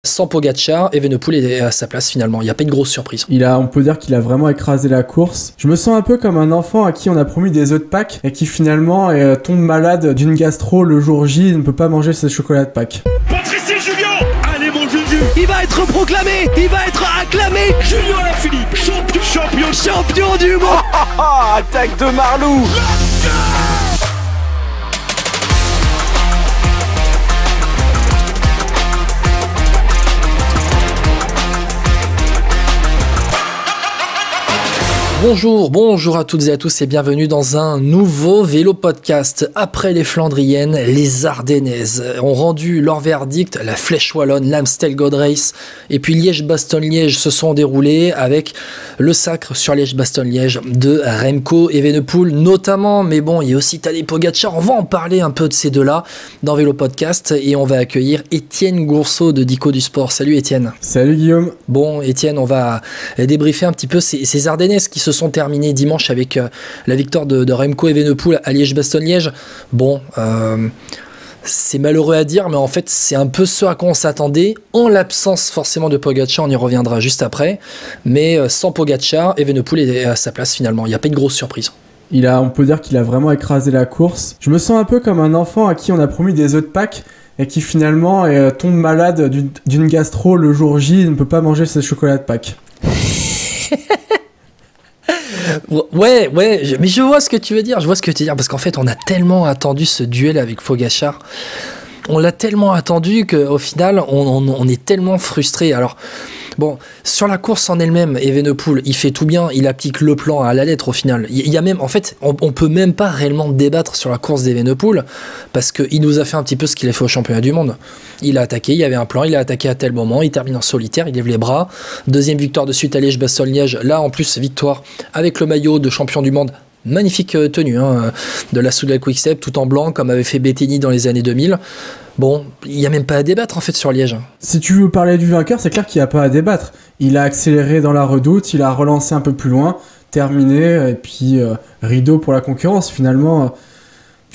Sans Pogacar, Evenepoel est à sa place finalement. Il n'y a pas de grosse surprise. On peut dire qu'il a vraiment écrasé la course. Je me sens un peu comme un enfant à qui on a promis des œufs de Pâques et qui finalement tombe malade d'une gastro le jour J et ne peut pas manger ses chocolats de Pâques. Patrice et Julien. Allez mon Juju. Il va être proclamé, il va être acclamé. Julien Alaphilippe, champion du monde. Attaque de Marlou. Bonjour à toutes et à tous et bienvenue dans un nouveau vélo podcast. Après les Flandriennes, les Ardennaises ont rendu leur verdict, la Flèche Wallonne, l'Amstel Gold Race et puis Liège-Bastogne-Liège se sont déroulés avec le sacre sur Liège-Bastogne-Liège de Remco Evenepoel notamment, mais bon, il y a aussi Tadej Pogacar. On va en parler un peu de ces deux-là dans Vélo Podcast et on va accueillir Étienne Gourceau de Dico du Sport. Salut Étienne. Salut Guillaume. Bon Étienne, on va débriefer un petit peu ces Ardennaises qui se sont terminés dimanche avec la victoire de Remco Evenepoel à Liège-Bastogne-Liège. Bon, c'est malheureux à dire, mais en fait, c'est un peu ce à quoi on s'attendait, en l'absence forcément de Pogacar, on y reviendra juste après, mais sans Pogacar, Evenepoel est à sa place finalement. Il n'y a pas de grosse surprise. On peut dire qu'il a vraiment écrasé la course. Je me sens un peu comme un enfant à qui on a promis des œufs de Pâques et qui finalement tombe malade d'une gastro le jour J et ne peut pas manger ses chocolats de Pâques. Ouais, mais je vois ce que tu veux dire, parce qu'en fait, on a tellement attendu ce duel avec Pogacar. On l'a tellement attendu qu'au final, on est tellement frustré. Alors, bon, sur la course en elle-même, Evenepoel, il fait tout bien, il applique le plan à la lettre au final. Il y a même, en fait, on peut même pas réellement débattre sur la course d'Evenepoel parce qu'il nous a fait un petit peu ce qu'il a fait au championnat du monde. Il a attaqué, il y avait un plan, il a attaqué à tel moment, il termine en solitaire, il lève les bras. Deuxième victoire de suite à Liège-Bastogne-Liège. Là, en plus, victoire avec le maillot de champion du monde. Magnifique tenue de la Soudal Quick-Step, tout en blanc, comme avait fait Bettini dans les années 2000. Bon, il n'y a même pas à débattre en fait sur Liège. Si tu veux parler du vainqueur, c'est clair qu'il n'y a pas à débattre. Il a accéléré dans la redoute, il a relancé un peu plus loin, terminé, et puis rideau pour la concurrence. Finalement,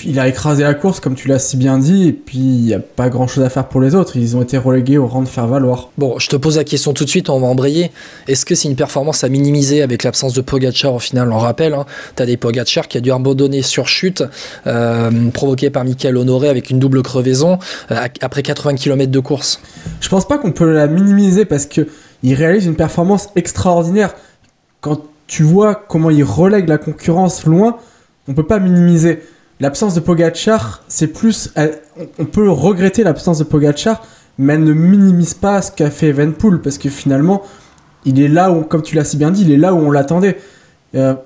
il a écrasé la course, comme tu l'as si bien dit, et puis il n'y a pas grand-chose à faire pour les autres. Ils ont été relégués au rang de faire valoir. Bon, je te pose la question tout de suite, on va embrayer. Est-ce que c'est une performance à minimiser avec l'absence de Pogacar au final? On rappelle, t'as des Pogacar qui a dû abandonner sur chute, provoquée par Mickaël Honoré avec une double crevaison, après 80 km de course. Je pense pas qu'on peut la minimiser parce qu'il réalise une performance extraordinaire. Quand tu vois comment il relègue la concurrence loin, on peut pas minimiser. L'absence de Pogacar, c'est plus... On peut regretter l'absence de Pogacar, mais elle ne minimise pas ce qu'a fait Evenepoel, parce que finalement, il est là où, comme tu l'as si bien dit, il est là où on l'attendait.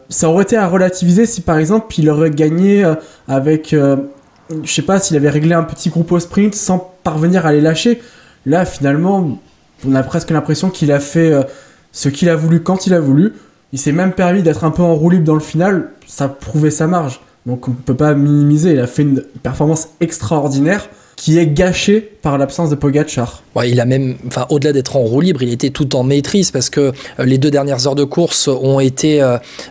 Ça aurait été à relativiser si, par exemple, il aurait gagné avec... je sais pas, s'il avait réglé un petit groupe au sprint sans parvenir à les lâcher. Là, finalement, on a presque l'impression qu'il a fait ce qu'il a voulu quand il a voulu. Il s'est même permis d'être un peu en roue libre dans le final. Ça prouvait sa marge. Donc on ne peut pas minimiser, il a fait une performance extraordinaire qui est gâchée par l'absence de Pogacar. Ouais, il a même, au-delà d'être en roue libre, il était tout en maîtrise parce que les 2 dernières heures de course ont été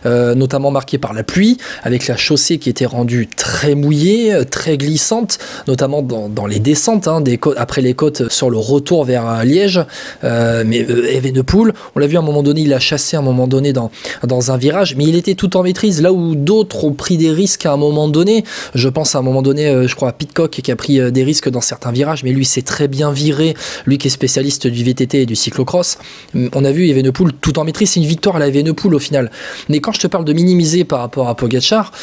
notamment marquées par la pluie, avec la chaussée qui était rendue très mouillée, très glissante, notamment dans les descentes après les côtes sur le retour vers Liège. Mais Evenepoel, on l'a vu à un moment donné, il a chassé à un moment donné dans un virage, mais il était tout en maîtrise, là où d'autres ont pris des risques à un moment donné. Je pense à un moment donné, je crois à Pidcock qui a pris des risques dans certains virages, mais lui c'est très bien viré, lui qui est spécialiste du VTT et du cyclocross. On a vu Evenepoel tout en maîtrise, c'est une victoire à la Evenepoel au final. Mais quand je te parle de minimiser par rapport à Pogacar,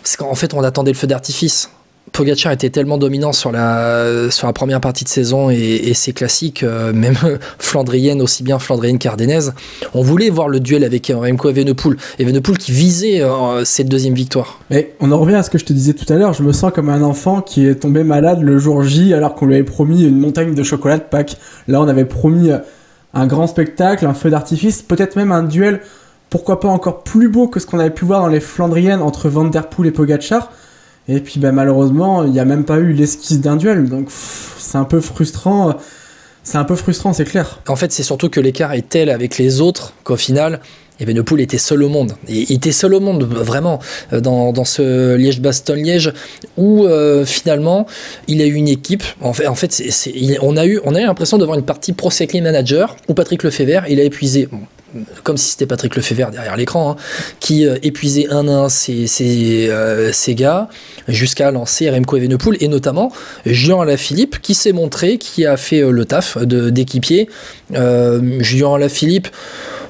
c'est qu'en fait on attendait le feu d'artifice. Pogacar était tellement dominant sur la première partie de saison et ses classiques, même flandrienne, aussi bien flandrienne qu'ardennaise. On voulait voir le duel avec Remco Evenepoel. Evenepoel qui visait cette deuxième victoire. Mais on en revient à ce que je te disais tout à l'heure. Je me sens comme un enfant qui est tombé malade le jour J alors qu'on lui avait promis une montagne de chocolat de Pâques. Là, on avait promis un grand spectacle, un feu d'artifice, peut-être même un duel, pourquoi pas encore plus beau que ce qu'on avait pu voir dans les Flandriennes entre Van der Poel et Pogacar. Et puis malheureusement, il n'y a même pas eu l'esquisse d'un duel, donc c'est un peu frustrant. c'est un peu frustrant, c'est clair. En fait, c'est surtout que l'écart est tel avec les autres qu'au final, Evenepoel était seul au monde. Et il était seul au monde, vraiment, dans ce Liège-Bastogne-Liège, où finalement, il a eu une équipe. En fait, on a eu l'impression de voir une partie Pro Cycling Manager où Patrick Lefebvre, il a épuisé. Comme si c'était Patrick Lefebvre derrière l'écran, qui épuisait un à un ses gars, jusqu'à lancer Remco Evenepoel, et notamment Julian Alaphilippe, qui s'est montré, qui a fait le taf d'équipier. Julian Alaphilippe,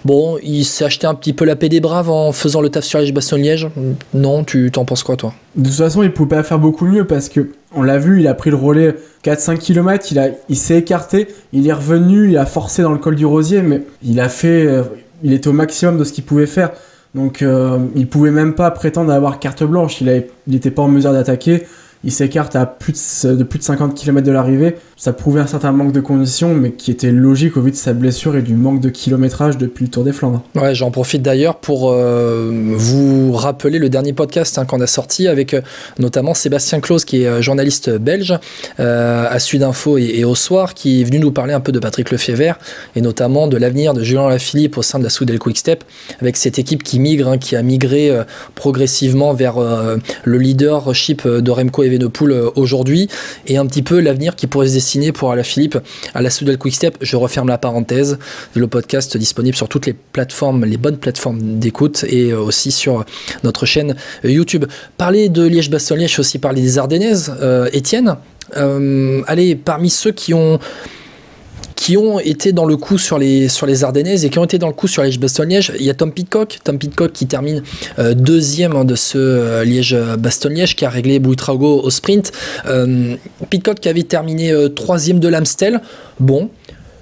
bon, il s'est acheté un petit peu la paix des braves en faisant le taf sur Liège-Bastogne-Liège. Non, tu t'en penses quoi, toi? De toute façon, il pouvait pas faire beaucoup mieux parce que on l'a vu, il a pris le relais 4-5 km, il s'est écarté, il est revenu, il a forcé dans le col du Rosier, mais il était au maximum de ce qu'il pouvait faire. Donc il pouvait même pas prétendre avoir carte blanche, il était pas en mesure d'attaquer. Il s'écarte à plus de 50 km de l'arrivée. Ça prouvait un certain manque de conditions, mais qui était logique au vu de sa blessure et du manque de kilométrage depuis le Tour des Flandres. Ouais, j'en profite d'ailleurs pour vous rappeler le dernier podcast qu'on a sorti avec notamment Sébastien Claus, qui est journaliste belge à Sudinfo et au Soir, qui est venu nous parler un peu de Patrick Lefebvre et notamment de l'avenir de Julian Alaphilippe au sein de la Soudal Quick-Step, avec cette équipe qui migre, qui a migré progressivement vers le leadership de Remco Evenepoel aujourd'hui, et un petit peu l'avenir qui pourrait se dessiner pour Alaphilippe à la Soudal Quick-Step. Je referme la parenthèse. Le podcast disponible sur toutes les plateformes, les bonnes plateformes d'écoute, et aussi sur notre chaîne YouTube. Parler de Liège-Bastogne-Liège, aussi parler des Ardennaises. Étienne, allez, parmi ceux qui ont été dans le coup sur les Ardennaises et qui ont été dans le coup sur Liège-Bastogne-Liège, il y a Tom Pidcock qui termine deuxième de ce Liège-Bastogne-Liège, qui a réglé Buitrago au sprint. Pidcock qui avait terminé troisième de l'Amstel. Bon,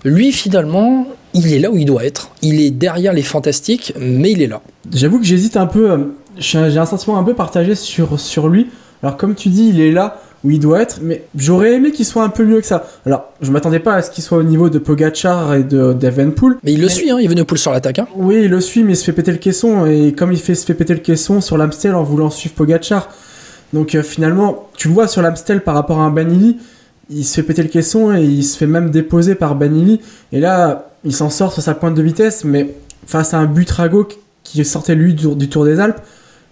lui finalement, il est là où il doit être. Il est derrière les fantastiques, mais il est là. J'avoue que j'hésite un peu, j'ai un sentiment un peu partagé sur lui. Alors comme tu dis, il est là où il doit être, mais j'aurais aimé qu'il soit un peu mieux que ça. Alors, je m'attendais pas à ce qu'il soit au niveau de Pogacar et d'Evenepoel. Mais il le suit, Evenepoel sur l'attaque. Oui, il le suit, mais il se fait péter le caisson, et comme se fait péter le caisson sur l'Amstel en voulant suivre Pogacar. Donc finalement, tu le vois sur l'Amstel par rapport à un Banili, il se fait péter le caisson et il se fait même déposer par Banili, et là, il s'en sort sur sa pointe de vitesse, mais face à un Buitrago qui sortait lui du Tour des Alpes,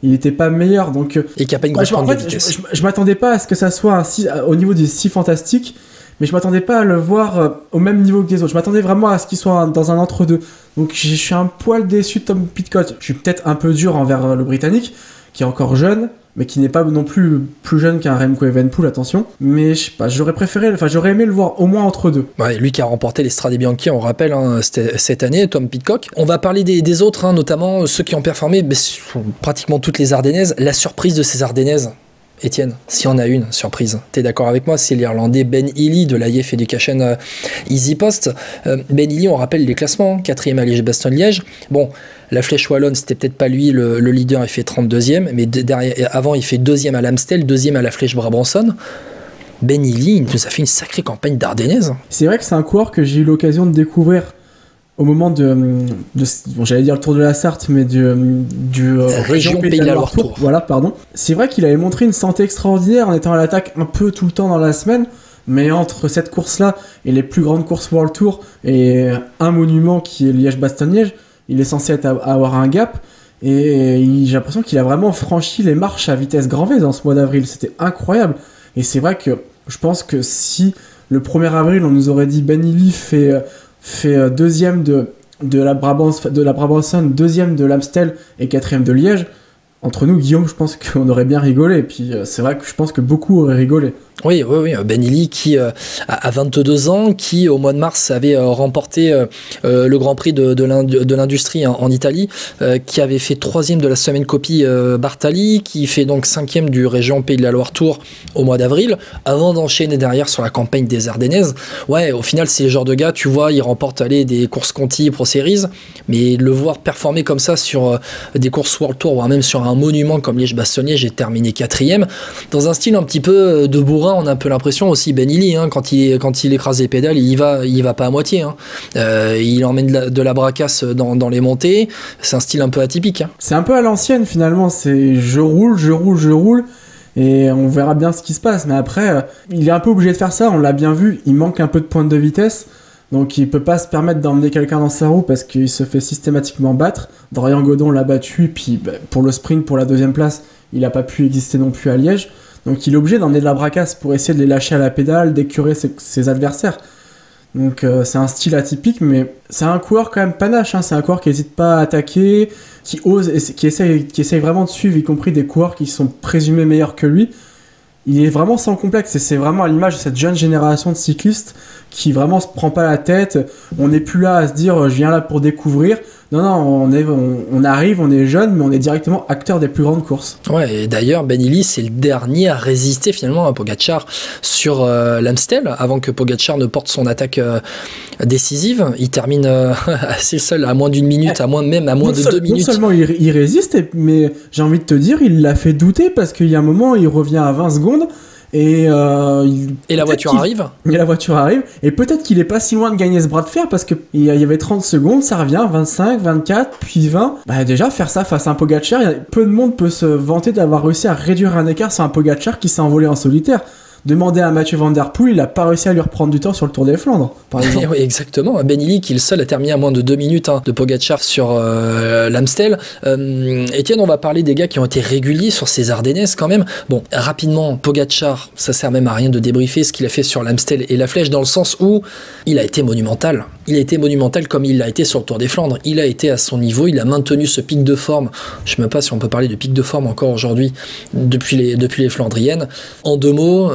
il n'était pas meilleur, donc et qui a pas une grosse pointe de vitesse. Je m'attendais pas à ce que ça soit au niveau des si fantastiques, mais je m'attendais pas à le voir au même niveau que les autres. Je m'attendais vraiment à ce qu'il soit dans un entre-deux. Donc je suis un poil déçu de Tom Pidcock. Je suis peut-être un peu dur envers le Britannique, qui est encore jeune, mais qui n'est pas non plus jeune qu'un Remco Evenepoel, attention. Mais je sais pas, j'aurais aimé le voir au moins entre deux. Ouais, lui qui a remporté les Strade Bianchi, on rappelle, cette année, Tom Pidcock. On va parler des autres, notamment ceux qui ont performé, mais pratiquement toutes les Ardennaises. La surprise de ces Ardennaises, Étienne, s'il y en a une surprise, t'es d'accord avec moi, c'est l'Irlandais Ben Healy de l'IF Education Easy Post. Ben Healy, on rappelle les classements, 4e à Liège-Bastogne-Liège. Bon, la Flèche Wallonne, c'était peut-être pas lui le leader, il fait 32e, mais avant il fait 2e à l'Amstel, 2e à la Flèche Brabançonne. Ben Healy, il nous a fait une sacrée campagne d'Ardennaise. C'est vrai que c'est un coureur que j'ai eu l'occasion de découvrir au moment bon, j'allais dire le Tour de la Sarthe, mais du région Pays de la Loire Tour. Voilà, pardon. C'est vrai qu'il avait montré une santé extraordinaire en étant à l'attaque un peu tout le temps dans la semaine, mais entre cette course-là et les plus grandes courses World Tour et un monument qui est Liège-Bastogne-Liège, il est censé avoir un gap, et j'ai l'impression qu'il a vraiment franchi les marches à vitesse grand V dans ce mois d'avril. C'était incroyable. Et c'est vrai que je pense que si le 1er avril on nous aurait dit Ben Healy fait deuxième de la Brabançonne, deuxième de l'Amstel et 4e de Liège, entre nous, Guillaume, je pense qu'on aurait bien rigolé. Et puis c'est vrai que je pense que beaucoup auraient rigolé. Oui, Ben Healy qui a 22 ans, qui au mois de mars avait remporté le Grand Prix de l'industrie en Italie, qui avait fait 3e de la semaine copie Bartali, qui fait donc 5e du région Pays de la Loire Tour au mois d'avril, avant d'enchaîner derrière sur la campagne des Ardennaises. Ouais, au final, c'est le genre de gars, tu vois, il remporte des courses Conti Pro Series, mais le voir performer comme ça sur des courses World Tour, voire même sur un monument comme Liège-Bastogne-Liège, j'ai terminé 4e, dans un style un petit peu de bourrin. On a un peu l'impression aussi, Ben Healy, quand il écrase les pédales, il y va pas à moitié. Il emmène de la bracasse dans les montées. C'est un style un peu atypique. C'est un peu à l'ancienne finalement. C'est je roule, et on verra bien ce qui se passe. Mais après, il est un peu obligé de faire ça. On l'a bien vu. Il manque un peu de pointe de vitesse. Donc il peut pas se permettre d'emmener quelqu'un dans sa roue parce qu'il se fait systématiquement battre. Dorian Godon l'a battu, puis pour le sprint, pour la 2e place, il n'a pas pu exister non plus à Liège. Donc il est obligé d'emmener de la bracasse pour essayer de les lâcher à la pédale, d'écurer ses adversaires. Donc c'est un style atypique, mais c'est un coureur quand même panache, hein. C'est un coureur qui n'hésite pas à attaquer, qui ose, qui essaye vraiment de suivre, y compris des coureurs qui sont présumés meilleurs que lui. Il est vraiment sans complexe et c'est vraiment à l'image de cette jeune génération de cyclistes qui vraiment se prend pas la tête. On n'est plus là à se dire je viens là pour découvrir. Non, on arrive, on est jeune, mais on est directement acteur des plus grandes courses. Ouais, et d'ailleurs, Ben Illy, c'est le dernier à résister finalement à Pogačar sur l'Amstel, avant que Pogačar ne porte son attaque décisive. Il termine assez seul, à moins d'une minute, à moins de 2 minutes. Non seulement il résiste, mais j'ai envie de te dire, il l'a fait douter, parce qu'il y a un moment, il revient à 20 secondes, et la voiture arrive. Et la voiture arrive. Et peut-être qu'il est pas si loin de gagner ce bras de fer parce qu'il y avait 30 secondes, ça revient, 25, 24, puis 20. Bah déjà, faire ça face à un Pogačar, peu de monde peut se vanter d'avoir réussi à réduire un écart sur un Pogačar qui s'est envolé en solitaire. Demandez à Mathieu Van Der Poel, il n'a pas réussi à lui reprendre du temps sur le Tour des Flandres, par exemple. Oui, exactement. Ben Illy, qui est le seul à terminer à moins de 2 minutes de Pogačar sur l'Amstel. Etienne, on va parler des gars qui ont été réguliers sur ces Ardennaises quand même. Bon, rapidement, Pogačar, ça sert même à rien de débriefer ce qu'il a fait sur l'Amstel et la Flèche, dans le sens où il a été monumental. Il a été monumental comme il l'a été sur le Tour des Flandres. Il a été à son niveau, il a maintenu ce pic de forme. Je ne sais même pas si on peut parler de pic de forme encore aujourd'hui depuis les Flandriennes. En 2 mots,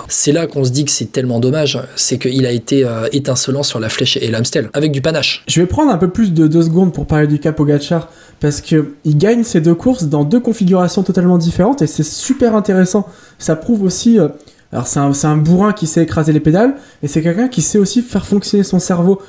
c'est là qu'on se dit que c'est tellement dommage, c'est qu'il a été étincelant sur la Flèche et l'Amstel, avec du panache. Je vais prendre un peu plus de 2 secondes pour parler du cas Pogačar, parce qu'il gagne ces 2 courses dans 2 configurations totalement différentes, et c'est super intéressant. Ça prouve aussi... alors c'est un bourrin qui sait écraser les pédales, et c'est quelqu'un qui sait aussi faire fonctionner son cerveau.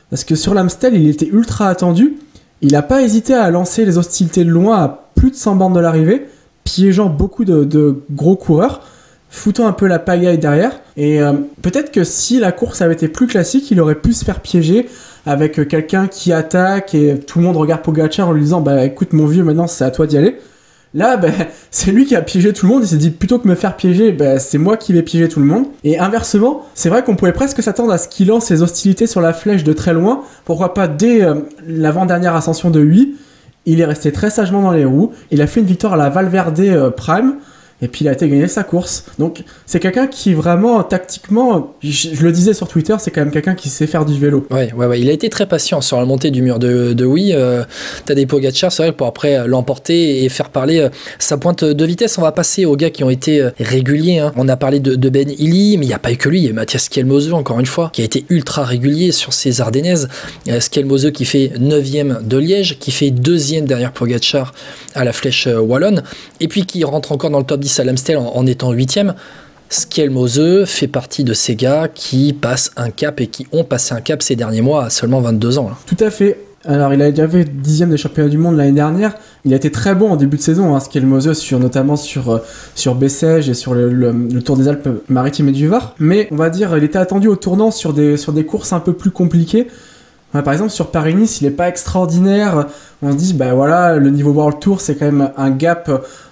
Parce que sur l'Amstel, il était ultra attendu, il n'a pas hésité à lancer les hostilités de loin à plus de 100 bornes de l'arrivée, piégeant beaucoup de gros coureurs, foutant un peu la pagaille derrière. Et peut-être que si la course avait été plus classique, il aurait pu se faire piéger avec quelqu'un qui attaque, et tout le monde regarde Pogačar en lui disant « Bah écoute mon vieux, maintenant c'est à toi d'y aller ». Là, c'est lui qui a piégé tout le monde. Il s'est dit, plutôt que me faire piéger, c'est moi qui vais piéger tout le monde. Et inversement, c'est vrai qu'on pouvait presque s'attendre à ce qu'il lance ses hostilités sur la Flèche de très loin. Pourquoi pas dès l'avant-dernière ascension de Huy. Il est resté très sagement dans les roues. Il a fait une victoire à la Valverde Prime. Et puis il a été gagner sa course. Donc c'est quelqu'un qui vraiment, tactiquement, je le disais sur Twitter, c'est quand même quelqu'un qui sait faire du vélo. Ouais, il a été très patient sur la montée du mur de Huy. Tadej Pogačar, c'est vrai, pour après l'emporter et faire parler sa pointe de vitesse. On va passer aux gars qui ont été réguliers. Hein. On a parlé de Ben Illy, mais il n'y a pas eu que lui. Il y a Matthias Skjelmose, encore une fois, qui a été ultra régulier sur ces Ardennaises. Skjelmose qui fait 9e de Liège, qui fait 2e derrière Pogačar à la Flèche wallonne, et puis qui rentre encore dans le top 10 à l'Amstel en étant 8e. Skjelmose fait partie de ces gars qui passent un cap et qui ont passé un cap ces derniers mois à seulement 22 ans. Là. Tout à fait. Alors il a déjà fait 10e des championnats du monde l'année dernière. Il a été très bon en début de saison, hein, Skjelmose, notamment sur Bessèges et sur le Tour des Alpes-Maritimes et du Var. Mais on va dire, il était attendu au tournant sur des courses un peu plus compliquées. Par exemple, sur Paris-Nice, il n'est pas extraordinaire. On se dit, le niveau World Tour, c'est quand même un gap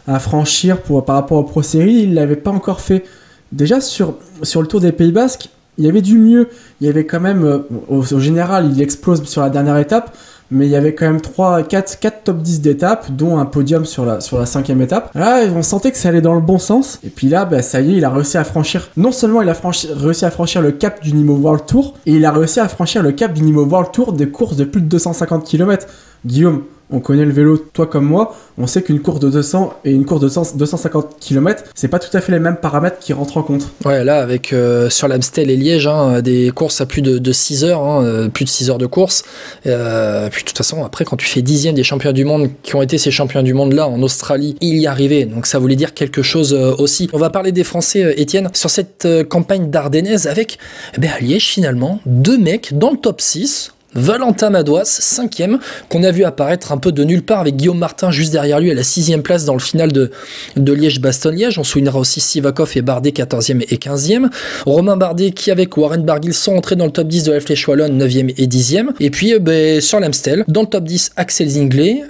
à franchir par rapport aux Pro Series. Il ne l'avait pas encore fait. Déjà, sur le Tour des Pays Basques, il y avait du mieux. Il y avait quand même, au général, il explose sur la dernière étape, mais il y avait quand même 4 top 10 d'étapes, dont un podium sur la 5e étape. Là, on sentait que ça allait dans le bon sens. Et puis là, ça y est, il a réussi à franchir... Non seulement il a réussi à franchir le cap du Nîmes World Tour, et il a réussi à franchir le cap du Nîmes World Tour des courses de plus de 250 km. Guillaume, on connaît le vélo, toi comme moi, on sait qu'une course de 200 et une course de 250 km, c'est pas tout à fait les mêmes paramètres qui rentrent en compte. Ouais, là, avec sur l'Amstel et Liège, des courses à plus de 6 heures, plus de 6 heures de course. Puis de toute façon, après, quand tu fais 10e des champions du monde, qui ont été ces champions du monde-là, en Australie, il y arrivait. Donc ça voulait dire quelque chose aussi. On va parler des Français, Étienne, sur cette campagne d'Ardennaise avec, à Liège, finalement, 2 mecs dans le top 6. Valentin Madouas, 5e, qu'on a vu apparaître un peu de nulle part avec Guillaume Martin juste derrière lui à la 6e place dans le final de Liège-Bastogne-Liège. On soulignera aussi Sivakov et Bardet 14e et 15e. Romain Bardet qui avec Warren Barguil sont entrés dans le top 10 de la Flèche wallonne, 9e et 10e. Et puis sur l'Amstel, dans le top 10, Axel Zinglet,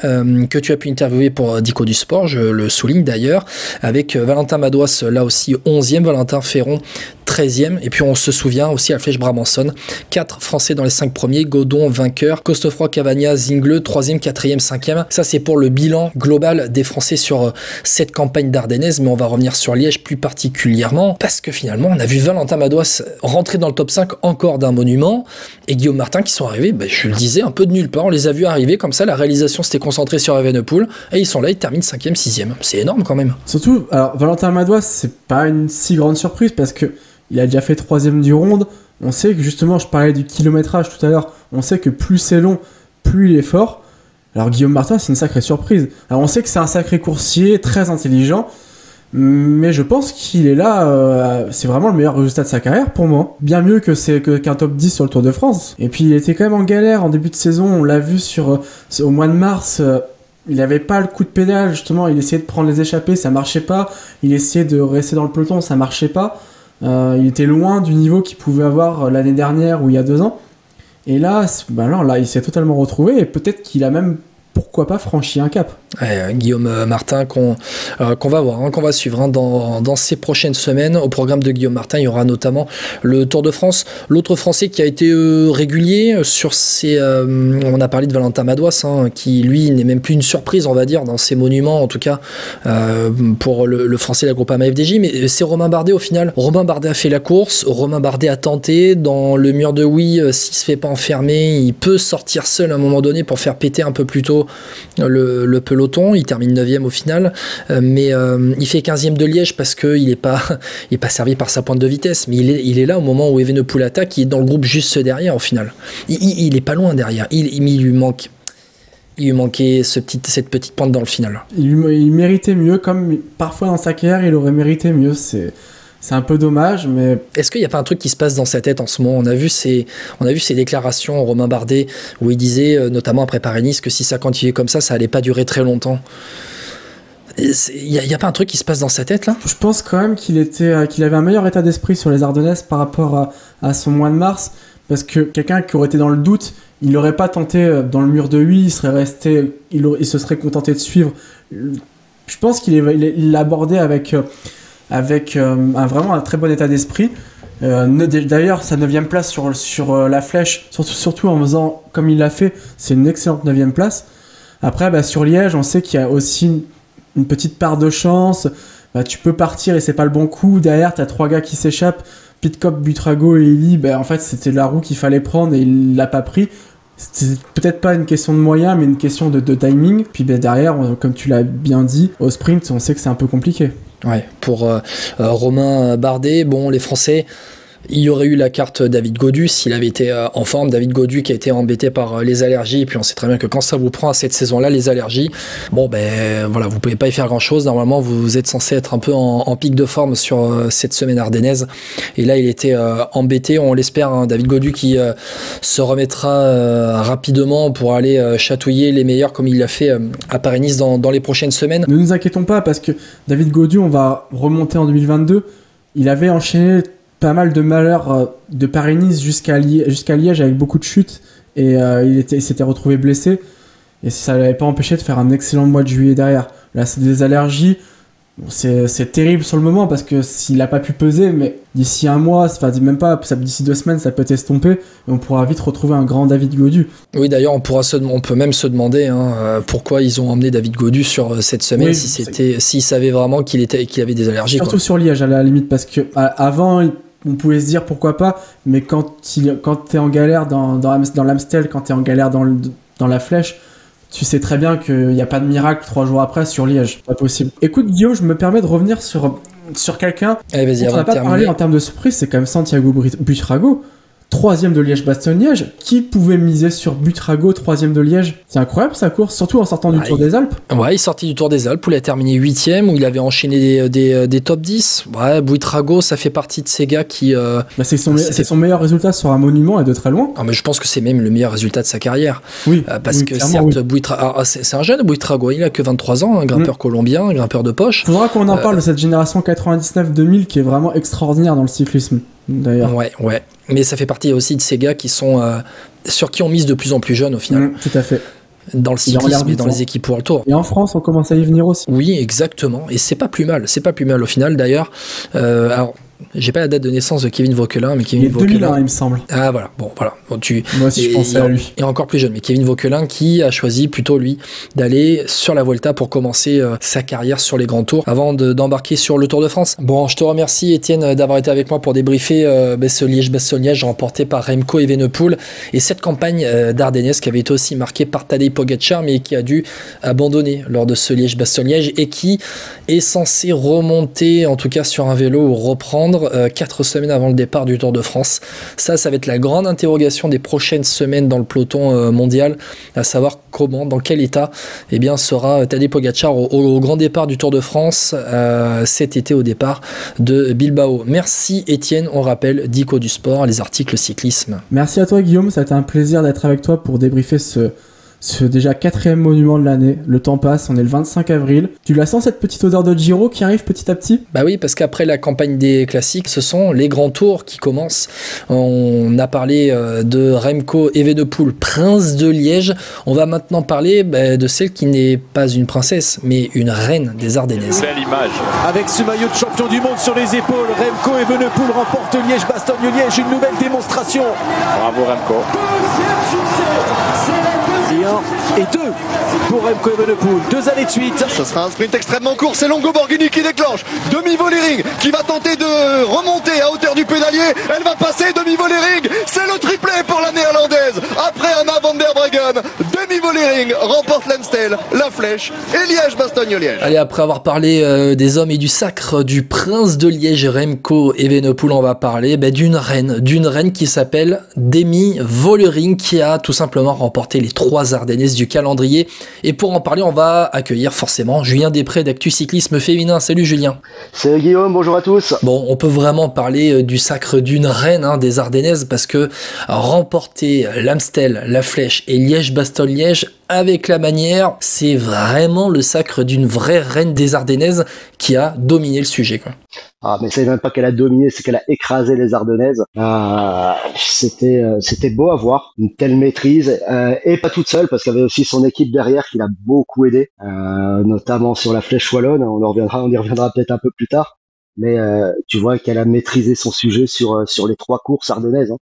que tu as pu interviewer pour Dico du Sport, je le souligne d'ailleurs, avec Valentin Madouas là aussi 11e, Valentin Ferron 13e. Et puis on se souvient aussi à Flèche Brabançonne, 4 Français dans les 5 premiers, Godon vainqueur, Costefroy, Cavagna, Zingle, 3e, 4e, 5e. Ça c'est pour le bilan global des Français sur cette campagne d'Ardennaise, mais on va revenir sur Liège plus particulièrement, parce que finalement on a vu Valentin Madouas rentrer dans le top 5 encore d'un monument, et Guillaume Martin qui sont arrivés, je le disais, un peu de nulle part, on les a vus arriver comme ça, la réalisation s'était concentrée sur Evenepoel, et ils sont là, ils terminent 5e, 6e. C'est énorme quand même. Surtout, alors Valentin Madouas, c'est pas une si grande surprise, parce que il a déjà fait 3e du ronde. On sait que justement, je parlais du kilométrage tout à l'heure, on sait que plus c'est long, plus il est fort. Alors Guillaume Martin, c'est une sacrée surprise. Alors on sait que c'est un sacré coursier, très intelligent, mais je pense qu'il est là, c'est vraiment le meilleur résultat de sa carrière pour moi. Bien mieux qu'un top 10 sur le Tour de France. Et puis il était quand même en galère en début de saison, on l'a vu au mois de mars, il n'avait pas le coup de pédale, justement, il essayait de prendre les échappées, ça marchait pas, il essayait de rester dans le peloton, ça marchait pas. Il était loin du niveau qu'il pouvait avoir l'année dernière ou il y a 2 ans. Et là, là, il s'est totalement retrouvé et peut-être qu'il a même, pourquoi pas, franchi un cap. Guillaume Martin qu'on va voir, qu'on va suivre dans ces prochaines semaines. Au programme de Guillaume Martin, il y aura notamment le Tour de France. L'autre Français qui a été régulier sur ces... on a parlé de Valentin Madouas, qui lui n'est même plus une surprise, on va dire, dans ces monuments, en tout cas pour le Français de la Groupama FDJ, mais c'est Romain Bardet au final. Romain Bardet a fait la course, Romain Bardet a tenté, dans le mur de oui, s'il se fait pas enfermer, il peut sortir seul à un moment donné pour faire péter un peu plus tôt le peloton. Il termine 9e au final, mais il fait 15e de Liège parce qu'il n'est pas servi par sa pointe de vitesse, mais il est là au moment où Evenepoel attaque, il est dans le groupe juste derrière au final. Il est pas loin derrière, il lui manquait cette petite pointe dans le final. Il méritait mieux, comme parfois dans sa carrière il aurait mérité mieux, c'est un peu dommage, mais... Est-ce qu'il n'y a pas un truc qui se passe dans sa tête en ce moment ? On a vu ses déclarations, Romain Bardet, où il disait, notamment après Paris-Nice, que si ça continuait comme ça allait pas durer très longtemps. Il n'y a pas un truc qui se passe dans sa tête, là ? Je pense quand même qu'il avait un meilleur état d'esprit sur les Ardennaises par rapport à son mois de mars, parce que quelqu'un qui aurait été dans le doute, il n'aurait pas tenté dans le mur de 8, il se serait contenté de suivre. Je pense qu'il l'abordait avec vraiment un très bon état d'esprit. D'ailleurs, sa 9e place sur la flèche, surtout en faisant comme il l'a fait, c'est une excellente 9e place. Après, sur Liège, on sait qu'il y a aussi une petite part de chance. Tu peux partir et c'est pas le bon coup. Derrière, t'as 3 gars qui s'échappent, Pidcock, Buitrago et Elie. En fait, c'était la roue qu'il fallait prendre et il l'a pas pris. C'est peut-être pas une question de moyens, mais une question de timing. Puis derrière, comme tu l'as bien dit, au sprint, on sait que c'est un peu compliqué. Ouais, pour Romain Bardet, les Français, il y aurait eu la carte David Gaudu s'il avait été en forme. David Gaudu qui a été embêté par les allergies, et puis on sait très bien que quand ça vous prend à cette saison-là, les allergies, voilà, vous pouvez pas y faire grand-chose. Normalement, vous êtes censé être un peu en pic de forme sur cette semaine ardennaise, et là il était embêté, on l'espère, David Gaudu qui se remettra rapidement pour aller chatouiller les meilleurs comme il l'a fait à Paris-Nice dans les prochaines semaines. Ne nous inquiétons pas, parce que David Gaudu, on va remonter en 2022, il avait enchaîné pas mal de malheurs de Paris-Nice jusqu'à Liège avec beaucoup de chutes, et il s'était retrouvé blessé, et ça ne l'avait pas empêché de faire un excellent mois de juillet derrière. Là, c'est des allergies, c'est terrible sur le moment parce que s'il n'a pas pu peser, mais d'ici un mois, même pas, d'ici 2 semaines, ça peut estomper et on pourra vite retrouver un grand David Gaudu. Oui, d'ailleurs, on peut même se demander pourquoi ils ont emmené David Gaudu sur cette semaine, s'ils savaient vraiment qu'il avait des allergies. Surtout sur Liège, à la limite, parce que avant, on pouvait se dire pourquoi pas, mais quand t'es en galère dans l'Amstel, quand t'es en galère dans la Flèche, tu sais très bien qu'il n'y a pas de miracle 3 jours après sur Liège. Pas possible. Écoute, Guillaume, je me permets de revenir sur quelqu'un. Allez, vas-y, on n'a pas parlé en termes de surprise, c'est quand même Santiago Buitrago. 3e de Liège-Bastogne-Liège. Qui pouvait miser sur Buitrago, 3e de Liège ? C'est incroyable sa course, surtout en sortant du Tour des Alpes. Ouais, il sortait du Tour des Alpes où il a terminé 8e, où il avait enchaîné des top 10. Ouais, Buitrago, ça fait partie de ces gars qui... c'est son meilleur résultat sur un monument et de très loin. Mais je pense que c'est même le meilleur résultat de sa carrière. Oui. Parce que certes, Buitrago, c'est un jeune Buitrago, il a que 23 ans, un grimpeur colombien, un grimpeur de poche. Faudra qu'on en parle de cette génération 99-2000 qui est vraiment extraordinaire dans le cyclisme. D'ailleurs. Ouais. Mais ça fait partie aussi de ces gars qui sont sur qui on mise de plus en plus jeunes au final. Tout à fait. Dans le cyclisme et dans les équipes World Tour. Et en France, on commence à y venir aussi. Oui, exactement. Et c'est pas plus mal. C'est pas plus mal au final d'ailleurs. Alors, J'ai pas la date de naissance de Kevin Vauquelin, mais Il Kevin est 2001, Vauquelin. il me semble. Ah voilà, bon voilà. Bon, Moi aussi, je pensais à lui. Et encore plus jeune, mais Kevin Vauquelin qui a choisi plutôt lui d'aller sur la Vuelta pour commencer sa carrière sur les grands tours avant d'embarquer sur le Tour de France. Bon, je te remercie Étienne d'avoir été avec moi pour débriefer ce Liège-Bastogne-Liège remporté par Remco Evenepoel et cette campagne d'Ardennaise qui avait été aussi marquée par Tadej Pogačar mais qui a dû abandonner lors de ce Liège-Bastogne-Liège et qui est censé remonter en tout cas sur un vélo ou reprendre 4 semaines avant le départ du Tour de France. Ça va être la grande interrogation des prochaines semaines dans le peloton mondial, à savoir comment, dans quel état sera Tadej Pogačar au grand départ du Tour de France cet été au départ de Bilbao. Merci Étienne, on rappelle Dico du Sport, les articles cyclisme. Merci à toi Guillaume, ça a été un plaisir d'être avec toi pour débriefer ce déjà 4e monument de l'année. Le temps passe, on est le 25 avril. Tu la sens cette petite odeur de Giro qui arrive petit à petit ? Bah oui, parce qu'après la campagne des classiques, ce sont les grands tours qui commencent. On a parlé de Remco Evenepoel, prince de Liège. On va maintenant parler de celle qui n'est pas une princesse, mais une reine des Ardennaises. Belle image. Avec ce maillot de champion du monde sur les épaules, Remco Evenepoel remporte Liège-Bastogne-Liège, une nouvelle démonstration. Bravo Remco. Et 2 pour Remco Evenepoel, 2 années de suite. Ce sera un sprint extrêmement court, c'est Longo Borghini qui déclenche. Demi-Vollering qui va tenter de remonter à hauteur du pédalier. Elle va passer, Demi-Vollering, c'est le triplé pour la néerlandaise. Après Anna van der Breggen, Demi-Vollering remporte l'Amstel, la Flèche et Liège-Bastogne-Liège. Allez, après avoir parlé des hommes et du sacre du prince de Liège, Remco Evenepoel, on va parler d'une reine qui s'appelle Demi-Vollering, qui a tout simplement remporté les 3 Ardennaises du calendrier. Et pour en parler, on va accueillir forcément Julien Després d'Actu Cyclisme Féminin. Salut Julien. Salut Guillaume, bonjour à tous. Bon, on peut vraiment parler du sacre d'une reine des Ardennaises parce que remporter l'Amstel, la Flèche et Liège-Bastogne-Liège avec la manière, c'est vraiment le sacre d'une vraie reine des Ardennaises qui a dominé le sujet, quoi. Ah, mais c'est même pas qu'elle a dominé, c'est qu'elle a écrasé les Ardennaises. C'était beau à voir, une telle maîtrise, et pas toute seule, parce qu'il y avait aussi son équipe derrière qui l'a beaucoup aidé, notamment sur la Flèche wallonne. On y reviendra peut-être un peu plus tard. Mais tu vois qu'elle a maîtrisé son sujet sur les 3 courses ardennaises. Hein.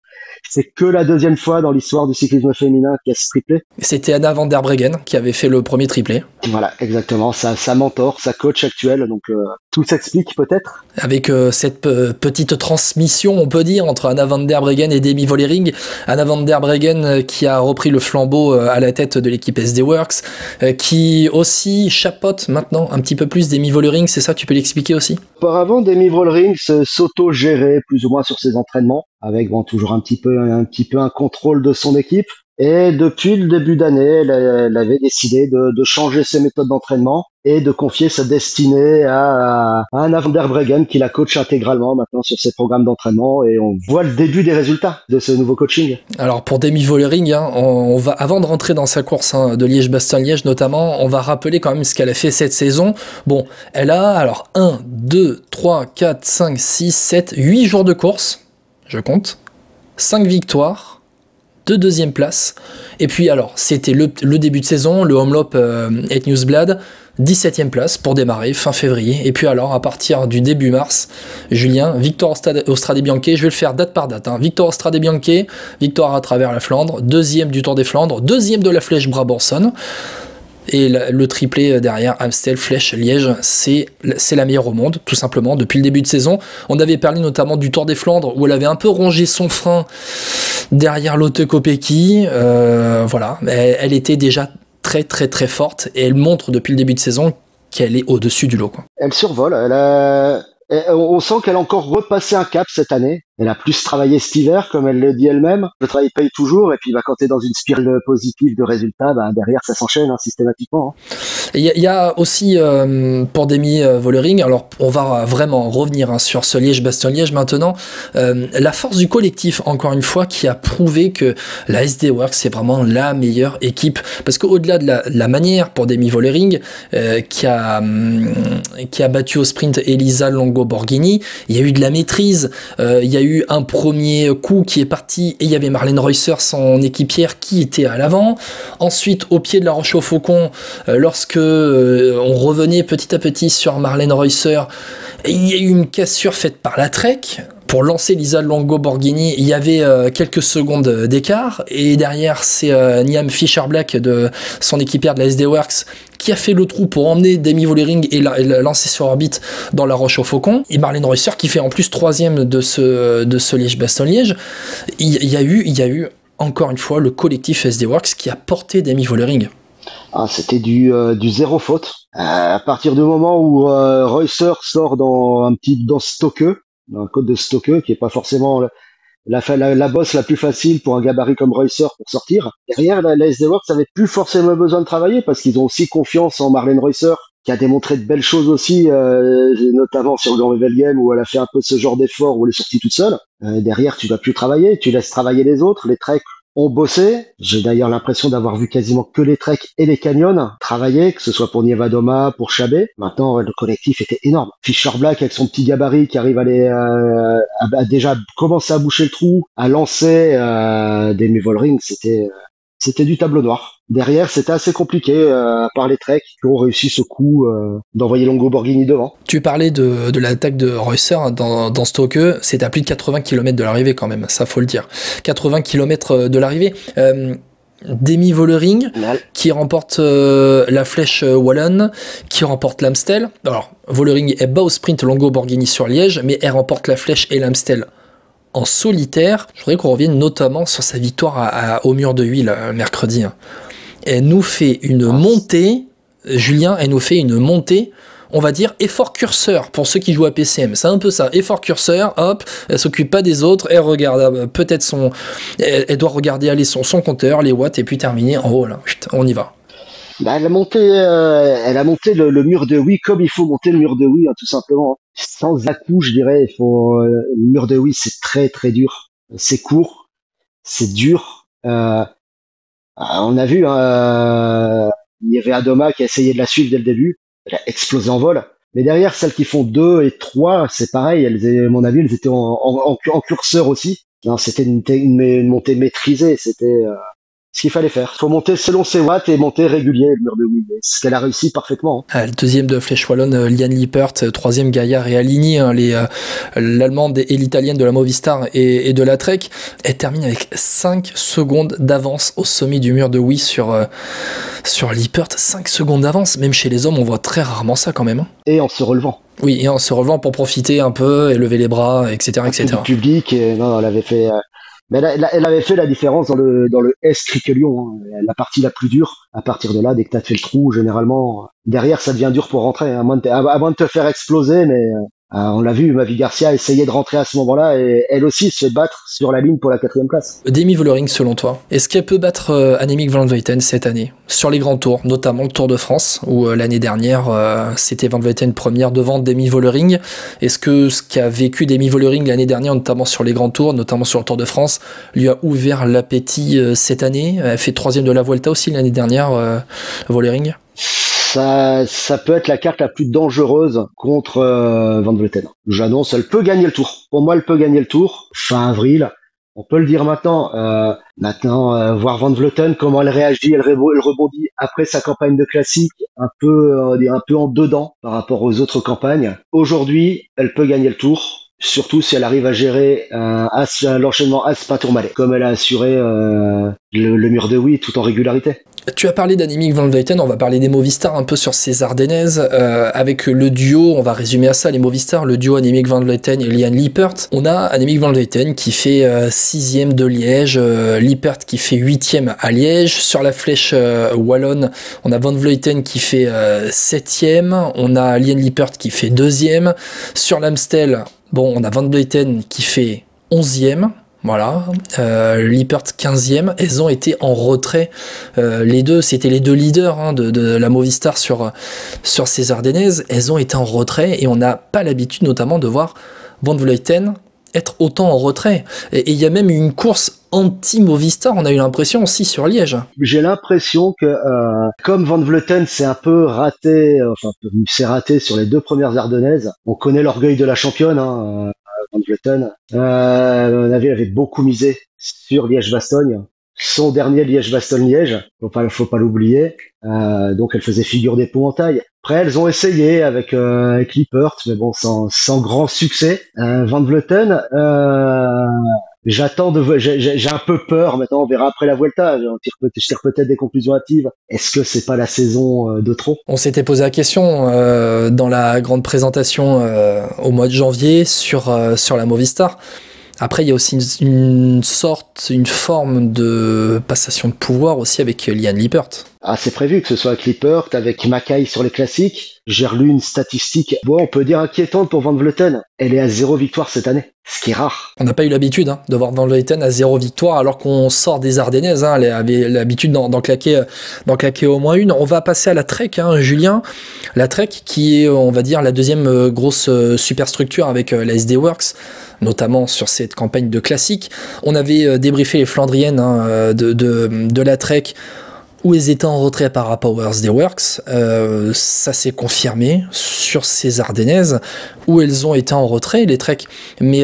C'est que la 2e fois dans l'histoire du cyclisme féminin qu'il y a ce triplé. C'était Anna van der Breggen qui avait fait le premier triplé. Voilà, exactement. Sa mentor, sa coach actuelle. Donc tout s'explique peut-être. Avec cette petite transmission, on peut dire, entre Anna van der Breggen et Demi-Vollering. Anna van der Breggen qui a repris le flambeau à la tête de l'équipe SD Works, qui aussi chapeaute maintenant un petit peu plus Demi-Vollering. C'est ça, tu peux l'expliquer aussi ? Auparavant, Demi-Vollering s'auto-gérait plus ou moins sur ses entraînements, avec toujours un petit peu un contrôle de son équipe. Et depuis le début d'année, elle avait décidé de changer ses méthodes d'entraînement et de confier sa destinée à Anna van der Breggen qui la coach intégralement maintenant sur ses programmes d'entraînement, et on voit le début des résultats de ce nouveau coaching. Alors pour Demi-Vollering, on va, avant de rentrer dans sa course de Liège-Bastogne-Liège notamment, on va rappeler quand même ce qu'elle a fait cette saison. Bon, elle a 1, 2, 3, 4, 5, 6, 7, 8 jours de course, je compte, 5 victoires, 2 deuxièmes places, et puis alors c'était le début de saison, le Omloop Het Nieuwsblad, 17e place pour démarrer fin février, et puis alors à partir du début mars, Julien, victoire au Strade Bianche, je vais le faire date par date, hein. Victoire au Strade Bianche, victoire à travers la Flandre, 2e du Tour des Flandres, 2e de la Flèche Brabançonne, et le triplé derrière Amstel, Flèche, Liège, c'est la meilleure au monde, tout simplement, depuis le début de saison. On avait parlé notamment du Tour des Flandres, où elle avait un peu rongé son frein derrière Lotte Kopecky. Voilà, elle était déjà très très très forte, et elle montre depuis le début de saison qu'elle est au-dessus du lot, quoi. Elle survole, on sent qu'elle a encore repassé un cap cette année. Elle a plus travaillé cet hiver, comme elle le dit elle-même. Le travail paye toujours, et puis quand tu es dans une spirale positive de résultats, derrière ça s'enchaîne systématiquement. Il y a aussi pour Demi-Vollering, alors on va vraiment revenir sur ce Liège-Bastogne-Liège maintenant, la force du collectif, encore une fois, qui a prouvé que la SD Works c'est vraiment la meilleure équipe, parce qu'au-delà de la manière pour Demi-Vollering qui a battu au sprint Elisa Longo Borghini, il y a eu de la maîtrise, il y a eu eu un premier coup qui est parti et il y avait Marlène Reusser, son équipière, qui était à l'avant. Ensuite, au pied de la Roche aux Faucons, lorsque on revenait petit à petit sur Marlène Reusser, il y a eu une cassure faite par la Trek. Pour lancer Lisa Longo-Borghini, il y avait quelques secondes d'écart. Et derrière, c'est Niamh Fisher-Black, de son équipière de la SD Works, qui a fait le trou pour emmener Demi Vollering et la lancer sur orbite dans la Roche aux Faucons. Et Marlène Reusser qui fait en plus 3e de ce Liège-Bastogne-Liège. Il y a eu encore une fois le collectif SD Works qui a porté Demi Vollering. Ah, c'était du zéro faute. À partir du moment où Reusser sort dans Stoke, un code de Stoke qui est pas forcément la bosse la plus facile pour un gabarit comme Reusser pour sortir. Derrière, la SD Works avait plus forcément besoin de travailler parce qu'ils ont aussi confiance en Marlène Reusser qui a démontré de belles choses aussi, notamment sur le Grand Level Game où elle a fait un peu ce genre d'effort où elle est sortie toute seule. Derrière, tu vas plus travailler, tu laisses travailler les autres, les Trek ont bossé. J'ai d'ailleurs l'impression d'avoir vu quasiment que les Trek et les Canyons travailler, que ce soit pour Nievadoma, pour Chabé. Maintenant, le collectif était énorme. Fisher Black avec son petit gabarit qui arrive à déjà commencer à boucher le trou, à lancer Demi Vollering, c'était du tableau noir. Derrière, c'était assez compliqué, à part les Trek qui ont réussi ce coup d'envoyer Longo-Borghini devant. Tu parlais de l'attaque de Reusser dans Stoke, c'est à plus de 80 km de l'arrivée quand même, ça faut le dire. 80 km de l'arrivée. Demi Vollering qui remporte la flèche wallonne, qui remporte l'Amstel. Alors, Vollering est bas au sprint Longo-Borghini sur Liège, mais elle remporte la flèche et l'Amstel en solitaire. Je voudrais qu'on revienne notamment sur sa victoire au mur de Huy mercredi. Elle nous fait une montée, Julien, on va dire effort curseur pour ceux qui jouent à PCM. C'est un peu ça, effort curseur, hop, elle s'occupe pas des autres, elle regarde peut-être elle doit regarder aller son compteur, les watts, et puis terminer en haut, là, on y va. Bah, elle a monté le mur de Huy comme il faut monter le mur de Huy, tout simplement. Sans à-coups, je dirais, le mur de Huy, c'est très très dur. C'est court, c'est dur. On a vu, il y avait Adoma qui a essayé de la suivre dès le début. Elle a explosé en vol. Mais derrière, celles qui font 2 et 3, c'est pareil. À mon avis, elles étaient en curseur aussi. Non, c'était une montée maîtrisée. C'était ce qu'il fallait faire. Faut monter selon ses watts et monter régulier le mur de Huy. Ce qu'elle a réussi parfaitement. Le deuxième de Flèche Wallonne, Liane Lippert, troisième Gaillard et Aligny, l'allemande et l'italienne de la Movistar et de la Trek. Elle termine avec 5 secondes d'avance au sommet du mur de Huy sur Lippert. 5 secondes d'avance, même chez les hommes, on voit très rarement ça quand même. Et en se relevant. Oui, et en se relevant pour profiter un peu et lever les bras, etc. Du public, non, elle avait fait... Mais elle avait fait la différence dans le S Criquelion, la partie la plus dure. À partir de là, dès que t'as fait le trou, généralement, derrière, ça devient dur pour rentrer, à moins de te faire exploser, mais on l'a vu, Mavi Garcia essayait de rentrer à ce moment-là, et elle aussi se fait battre sur la ligne pour la 4e place. Demi Vollering, selon toi, est-ce qu'elle peut battre Annemiek van Vleuten cette année sur les grands tours, notamment le Tour de France, où l'année dernière, c'était van Vleuten première devant Demi Vollering. Est-ce que ce qu'a vécu Demi Vollering l'année dernière, notamment sur les grands tours, notamment sur le Tour de France, lui a ouvert l'appétit cette année? Elle fait 3e de la Vuelta aussi l'année dernière, Vollering. Ça peut être la carte la plus dangereuse contre Van Vleuten. J'annonce, elle peut gagner le Tour. Pour moi, elle peut gagner le Tour fin avril. On peut le dire maintenant. Voir Van Vleuten, comment elle réagit, elle rebondit après sa campagne de classique, un peu en dedans par rapport aux autres campagnes. Aujourd'hui, elle peut gagner le Tour. Surtout si elle arrive à gérer l'enchaînement Aspin-Tourmalet, comme elle a assuré le mur de Huy tout en régularité. Tu as parlé d'Annemiek van Vleuten, on va parler des Movistar un peu sur ces Ardennaises, avec le duo, on va résumer à ça, les Movistar, le duo Annemiek van Vleuten et Liane Lippert. On a Annemiek van Vleuten qui fait 6e de Liège, Lippert qui fait 8e à Liège. Sur la flèche wallonne, on a van Vleuten qui fait 7e, on a Liane Lippert qui fait 2e. Sur l'Amstel, on a Van Vleuten qui fait 11e, voilà, Lippert 15e. Elles ont été en retrait, les deux, c'était les deux leaders de la Movistar sur ces Ardennaises. Elles ont été en retrait et on n'a pas l'habitude notamment de voir Van Vleuten être autant en retrait. Et il y a même eu une course anti-Movistar, on a eu l'impression aussi sur Liège. J'ai l'impression que comme Van Vleuten s'est un peu raté, s'est raté sur les 2 premières Ardennaises, on connaît l'orgueil de la championne, Van Vleuten. On avait beaucoup misé sur Liège-Bastogne. Son dernier Liège-Bastogne-Liège, faut pas l'oublier. Donc elle faisait figure d'épouvantail. Après elles ont essayé avec Lippert, mais bon sans grand succès. Van Vleuten, j'ai un peu peur. Maintenant on verra après la Vuelta. Je tire peut-être des conclusions hâtives. Est-ce que c'est pas la saison de trop? On s'était posé la question dans la grande présentation au mois de janvier sur la Movistar. Après, il y a aussi une forme de passation de pouvoir aussi avec Liane Lippert. Ah, c'est prévu que ce soit avec Lippert, avec Mackay sur les classiques. J'ai relu une statistique, on peut dire inquiétante pour Van Vleuten. Elle est à 0 victoire cette année, ce qui est rare. On n'a pas eu l'habitude de voir Van Vleuten à 0 victoire alors qu'on sort des Ardennaises. Elle avait l'habitude d'en claquer au moins une. On va passer à la Trek, Julien. La Trek qui est, on va dire, la deuxième grosse superstructure avec la SD Works, notamment sur cette campagne de classique. On avait débriefé les Flandriennes de la Trek, où elles étaient en retrait par rapport aux SD Works. Ça s'est confirmé sur ces Ardennaises, où elles ont été en retrait, les Trek, mais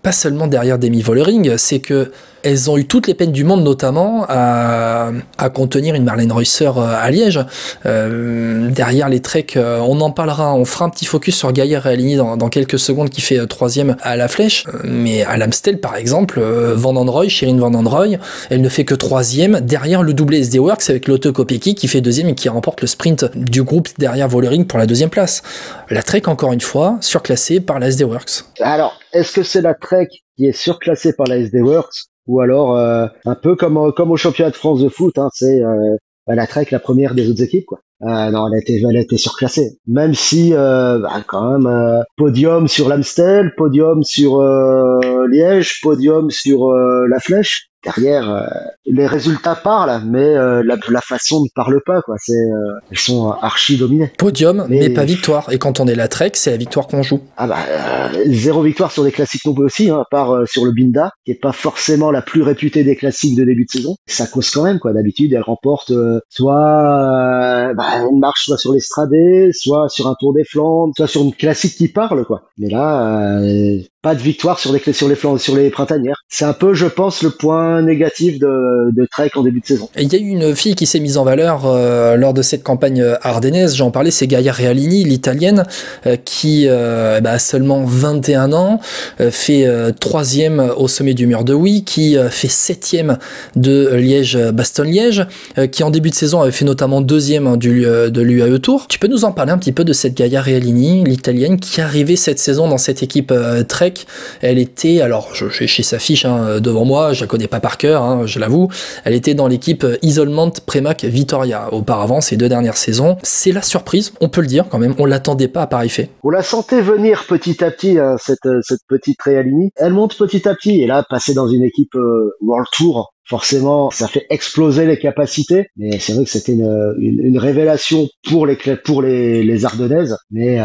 pas seulement derrière Demi Vollering, c'est que elles ont eu toutes les peines du monde, notamment à contenir une Marlene Reusser à Liège. Derrière les Trek, on en parlera, on fera un petit focus sur Gaia Realini dans quelques secondes, qui fait troisième à la Flèche. Mais à l'Amstel, par exemple, Van Androoy, Shirin Van Androoy, elle ne fait que troisième derrière le doublé SD Works avec Lotte Kopecky qui fait deuxième et qui remporte le sprint du groupe derrière Vollering pour la deuxième place. La Trek, encore une fois, surclassée par la SD Works. Alors, est-ce que c'est la Trek qui est surclassée par la SD Works? Ou alors un peu comme au championnat de France de foot, c'est la Trek la première des autres équipes, quoi. Non, elle a été surclassée. Même si quand même podium sur l'Amstel, podium sur Liège, podium sur la Flèche. Derrière, les résultats parlent, mais la façon ne parle pas, quoi. Elles sont archi dominées. Podium, mais pas victoire. Et quand on est la Trek, c'est la victoire qu'on joue. Ah bah, 0 victoire sur des classiques non plus aussi, à part sur le Binda, qui est pas forcément la plus réputée des classiques de début de saison. Ça cause quand même, quoi. D'habitude, elle remporte soit une marche, soit sur l'Estradé, soit sur un Tour des Flandres, soit sur une classique qui parle, quoi. Mais là, pas de victoire sur les printanières. C'est un peu, je pense, le point négatif de Trek en début de saison. Il y a eu une fille qui s'est mise en valeur lors de cette campagne ardennaise, j'en parlais, c'est Gaia Realini, l'italienne, qui a seulement 21 ans, fait troisième au sommet du Mur de Huy, qui fait septième de Liège-Bastogne-Liège, qui en début de saison avait fait notamment deuxième de l'UAE Tour. Tu peux nous en parler un petit peu de cette Gaia Realini, l'italienne, qui est arrivée cette saison dans cette équipe Trek? Elle était, alors je suis chez sa fiche devant moi, je la connais pas par cœur, je l'avoue, elle était dans l'équipe Isolment Premac Vitoria auparavant, ces 2 dernières saisons. C'est la surprise, on peut le dire quand même, on l'attendait pas à pareil fait. On la sentait venir petit à petit, cette petite Realini. Elle monte petit à petit, et là, passer dans une équipe World Tour, forcément, ça fait exploser les capacités. Mais c'est vrai que c'était une révélation pour les Ardennaises. Mais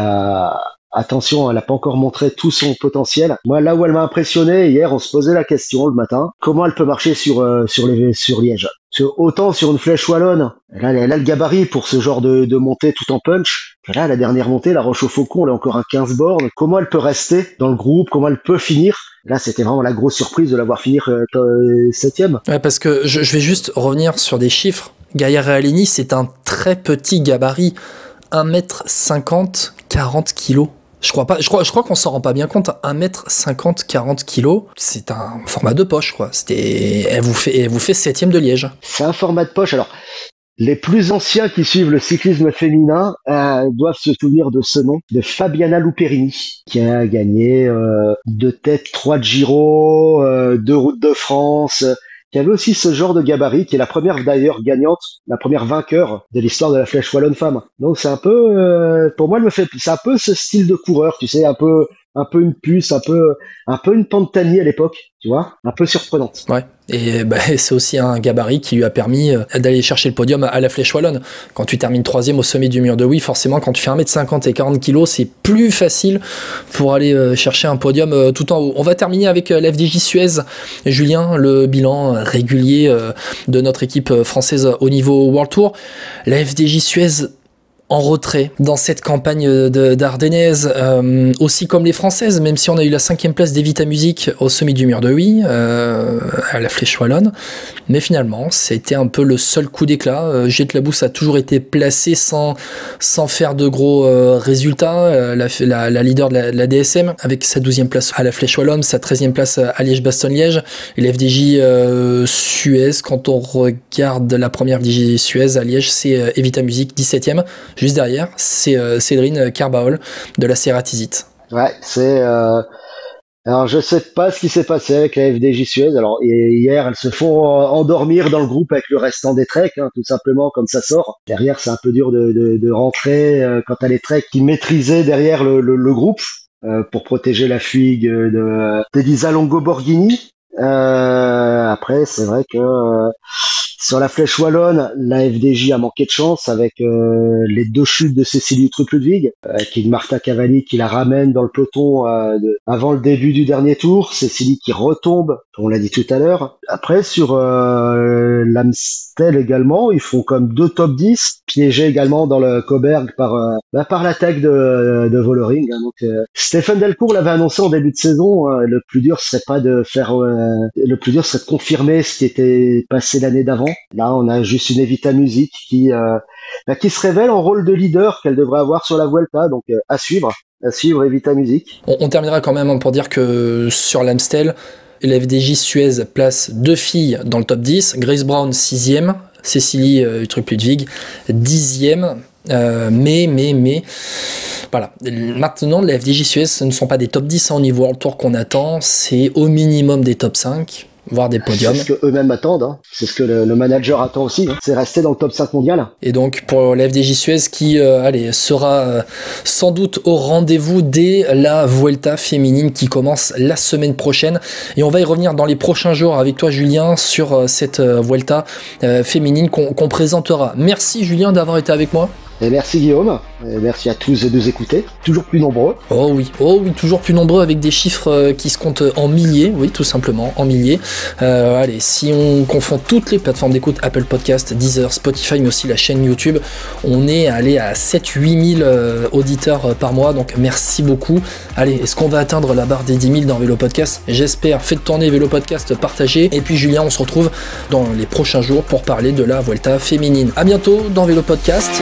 attention, elle n'a pas encore montré tout son potentiel. Moi, là où elle m'a impressionné, hier, on se posait la question le matin, comment elle peut marcher sur Liège? Parce que autant sur une Flèche wallonne, elle a le gabarit pour ce genre de montée tout en punch. Et là, la dernière montée, la Roche au Faucon, elle a encore un 15 bornes. Comment elle peut rester dans le groupe? Comment elle peut finir? Là, c'était vraiment la grosse surprise de la voir finir 7ème. Ouais, parce que je vais juste revenir sur des chiffres. Gaia Realini, c'est un très petit gabarit. 1m50, 40 kilos. Je crois qu'on s'en rend pas bien compte. 1m50, 40 kilos, c'est un format de poche, quoi. Elle vous fait 7ème de Liège. C'est un format de poche. Alors, les plus anciens qui suivent le cyclisme féminin doivent se souvenir de ce nom, de Fabiana Luperini, qui a gagné 2 têtes, 3 Giro, 2 routes de France, qui avait aussi ce genre de gabarit, qui est la première d'ailleurs gagnante, la première vainqueur de l'histoire de la Flèche wallonne femme. Donc c'est un peu, pour moi, c'est un peu ce style de coureur, tu sais, un peu une puce, un peu une Pantani à l'époque, tu vois, un peu surprenante. Ouais. Et c'est aussi un gabarit qui lui a permis d'aller chercher le podium à la Flèche wallonne. Quand tu termines 3ème au sommet du Mur de Huy, forcément, quand tu fais 1m50 et 40 kg, c'est plus facile pour aller chercher un podium tout en haut. On va terminer avec l'FDJ Suez. Julien, le bilan régulier de notre équipe française au niveau World Tour. La FDJ Suez en retrait dans cette campagne d'Ardennaise, aussi comme les Françaises, même si on a eu la 5e place d'Evita Music au sommet du mur de Huy, à la Flèche Wallonne, mais finalement c'était un peu le seul coup d'éclat. Juliette Labousse a toujours été placée sans faire de gros résultats, la leader de la DSM avec sa 12e place à la Flèche Wallonne, sa 13e place à Liège-Bastogne-Liège, et l'FDJ Suez. Quand on regarde la première FDJ Suez à Liège, c'est Evita Music 17e. Juste derrière, c'est Cédrine Carbaol de la Cératisite. Ouais, alors je sais pas ce qui s'est passé avec la FDJ Suez. Alors hier, elles se font endormir dans le groupe avec le restant des treks, hein, tout simplement comme ça sort. Derrière, c'est un peu dur de rentrer quand t'as les treks qui maîtrisaient derrière le groupe pour protéger la fugue d'Elisa Longo Borghini. Après, c'est vrai que sur la Flèche Wallonne, la FDJ a manqué de chance avec les 2 chutes de Cécilie Trup-Ludwig, qui est Marta Cavalli qui la ramène dans le peloton avant le début du dernier tour. Cécilie qui retombe, on l'a dit tout à l'heure. Après, sur l'Amstel également, ils font comme 2 top 10, piégés également dans le Coburg par l'attaque de Vollering. Hein. Donc Stéphane Delcourt l'avait annoncé en début de saison, le plus dur serait pas de faire le plus dur serait de confirmer ce qui était passé l'année d'avant. Là, on a juste une Evita Music qui se révèle en rôle de leader qu'elle devrait avoir sur la Vuelta, donc à suivre Evita Music. On terminera quand même pour dire que sur l'Amstel, la FDJ Suez place 2 filles dans le top 10, Grace Brown 6e, Cécilie Trup-Ludwig 10e. Mais voilà, maintenant la FDJ Suez, ce ne sont pas des top 10 au niveau World Tour qu'on attend, c'est au minimum des top 5, voire des podiums. C'est ce que eux-mêmes attendent, hein. C'est ce que le manager attend aussi, hein. C'est rester dans le top 5 mondial. Et donc pour la FDJ Suez qui sera sans doute au rendez-vous dès la Vuelta féminine qui commence la semaine prochaine, et on va y revenir dans les prochains jours avec toi Julien sur cette Vuelta féminine qu'on présentera. Merci Julien d'avoir été avec moi. Et merci Guillaume, et merci à tous de nous écouter, toujours plus nombreux. Oh oui, toujours plus nombreux avec des chiffres qui se comptent en milliers, oui tout simplement, en milliers. Allez, si on confond toutes les plateformes d'écoute, Apple Podcast, Deezer, Spotify, mais aussi la chaîne YouTube, on est allé à 7-8 000 auditeurs par mois, donc merci beaucoup. Allez, est-ce qu'on va atteindre la barre des 10 000 dans Vélo Podcast? J'espère, faites tourner Vélo Podcast, partagez, et puis Julien, on se retrouve dans les prochains jours pour parler de la Vuelta féminine. À bientôt dans Vélo Podcast.